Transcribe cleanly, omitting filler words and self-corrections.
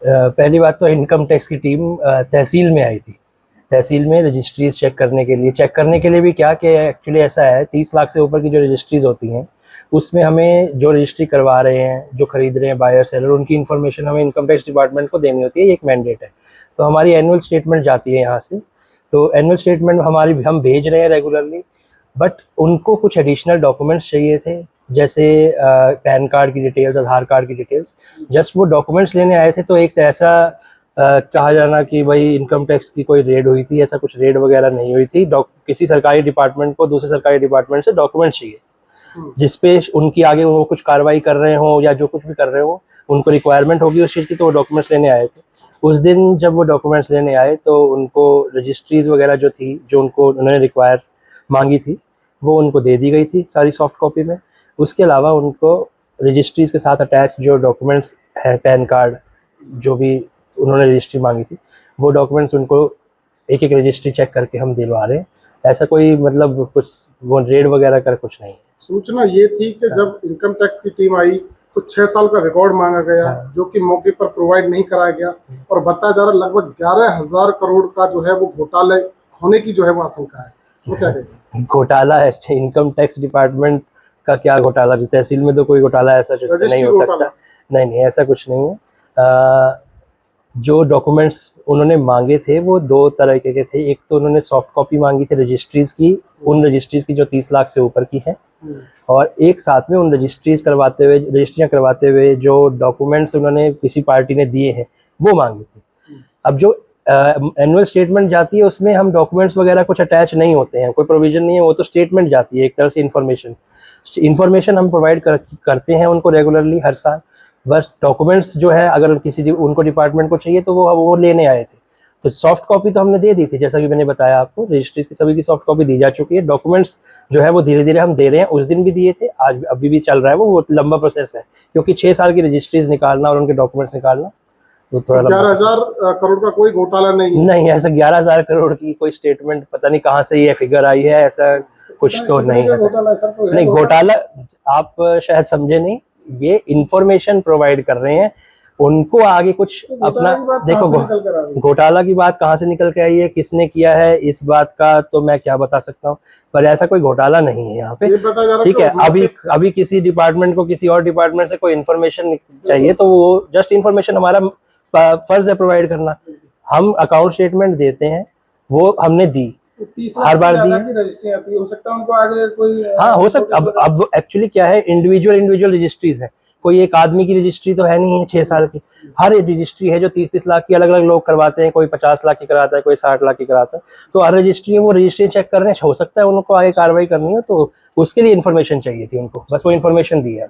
पहली बात तो इनकम टैक्स की टीम तहसील में आई थी। तहसील में रजिस्ट्रीज चेक करने के लिए भी क्या कि एक्चुअली ऐसा है, 30 लाख से ऊपर की जो रजिस्ट्रीज होती हैं उसमें हमें जो रजिस्ट्री करवा रहे हैं, जो खरीद रहे हैं बायर सेलर, उनकी इन्फॉर्मेशन हमें इनकम टैक्स डिपार्टमेंट को देनी होती है। ये एक मैंडेट है। तो हमारी एनुअल स्टेटमेंट जाती है यहाँ से, तो एनुअल स्टेटमेंट हमारी हम भेज रहे हैं रेगुलरली, बट उनको कुछ एडिशनल डॉक्यूमेंट्स चाहिए थे, जैसे पैन कार्ड की डिटेल्स, आधार कार्ड की डिटेल्स। जस्ट वो डॉक्यूमेंट्स लेने आए थे, तो एक ऐसा कहा जाना कि भाई इनकम टैक्स की कोई रेड हुई थी, ऐसा कुछ रेड वगैरह नहीं हुई थी। किसी सरकारी डिपार्टमेंट को दूसरे सरकारी डिपार्टमेंट से डॉक्यूमेंट्स चाहिए जिसपे उनकी आगे वो कुछ कार्रवाई कर रहे हो या जो कुछ भी कर रहे हो, उनको रिक्वायरमेंट होगी उस चीज़ की, तो वो डॉक्यूमेंट्स लेने आए थे। उस दिन जब वो डॉक्यूमेंट्स लेने आए तो उनको रजिस्ट्रीज वगैरह जो थी, जो उन्होंने रिक्वायर मांगी थी, वो उनको दे दी गई थी सारी सॉफ्ट कॉपी में। उसके अलावा उनको रजिस्ट्रीज के साथ अटैच जो डॉक्यूमेंट्स हैं, पैन कार्ड, जो भी उन्होंने रजिस्ट्री मांगी थी, वो डॉक्यूमेंट्स उनको एक एक रजिस्ट्री चेक करके हम दिलवा रहे हैं। ऐसा कोई मतलब कुछ वो रेड वगैरह कर कुछ नहीं है। सूचना ये थी कि जब इनकम टैक्स की टीम आई तो 6 साल का रिकॉर्ड मांगा गया, जो कि मौके पर प्रोवाइड नहीं कराया गया, और बताया जा रहा लगभग 11,000 करोड़ का जो है वो घोटाले होने की जो है वो आशंका है। वो क्या कहते हैं? घोटाला है इनकम टैक्स डिपार्टमेंट का? क्या घोटाला? तहसील में तो कोई घोटाला ऐसा नहीं हो सकता। नहीं, ऐसा कुछ नहीं है। जो डॉक्यूमेंट्स उन्होंने मांगे थे वो दो तरह के थे। एक तो उन्होंने सॉफ्ट कॉपी मांगी थी रजिस्ट्रीज की, उन रजिस्ट्रीज की जो 30 लाख से ऊपर की हैं, और एक साथ में उन रजिस्ट्रियाँ करवाते हुए जो डॉक्यूमेंट्स उन्होंने किसी पार्टी ने दिए हैं वो मांगी थी। अब जो एनुअल स्टेटमेंट जाती है उसमें हम डॉक्यूमेंट्स वगैरह कुछ अटैच नहीं होते हैं, कोई प्रोविजन नहीं है, वो तो स्टेटमेंट जाती है एक तरह से इन्फॉर्मेशन हम प्रोवाइड करते हैं उनको रेगुलरली हर साल। बस डॉक्यूमेंट्स जो है अगर उनको डिपार्टमेंट को चाहिए तो वो लेने आए थे। तो सॉफ्ट कॉपी तो हमने दे दी थी, जैसा कि मैंने बताया आपको, रजिस्ट्रीज की सभी की सॉफ्ट कॉपी दी जा चुकी है। डॉक्यूमेंट्स जो है वो धीरे धीरे हम दे रहे हैं, उस दिन भी दिए थे, आज अभी भी चल रहा है। वो लंबा प्रोसेस है, क्योंकि 6 साल की रजिस्ट्रीज निकालना और उनके डॉक्यूमेंट्स निकालना वो थोड़ा 11,000 करोड़ का कोई घोटाला नहीं ऐसा 11,000 करोड़ की कोई स्टेटमेंट पता नहीं कहाँ से ये फिगर आई है, ऐसा कुछ तो नहीं है। नहीं, घोटाला आप शायद समझे नहीं, ये इंफॉर्मेशन प्रोवाइड कर रहे हैं उनको आगे कुछ अपना। देखो, घोटाला की बात कहाँ से निकल के आई है, किसने किया है, इस बात का तो मैं क्या बता सकता हूँ, पर ऐसा कोई घोटाला नहीं है यहाँ पे। ठीक है, अभी किसी डिपार्टमेंट को किसी और डिपार्टमेंट से कोई इन्फॉर्मेशन चाहिए तो वो जस्ट इन्फॉर्मेशन हमारा फर्ज है प्रोवाइड करना। हम अकाउंट स्टेटमेंट देते हैं, वो हमने दी, हर बार दी। हो सकता है उनको आगे कोई हो सकता। अब एक्चुअली क्या है, इंडिविजुअल रजिस्ट्रीज है, कोई एक आदमी की रजिस्ट्री तो है नहीं है 6 साल की। हर रजिस्ट्री है जो 30-30 लाख की, अलग अलग लोग करवाते हैं, कोई 50 लाख की कराता है, कोई 60 लाख की कराता है। तो हर रजिस्ट्री वो रजिस्ट्री चेक कर रहे हैं, हो सकता है उनको आगे कार्रवाई करनी हो, तो उसके लिए इन्फॉर्मेशन चाहिए थी उनको, बस वो इन्फॉर्मेशन दी है।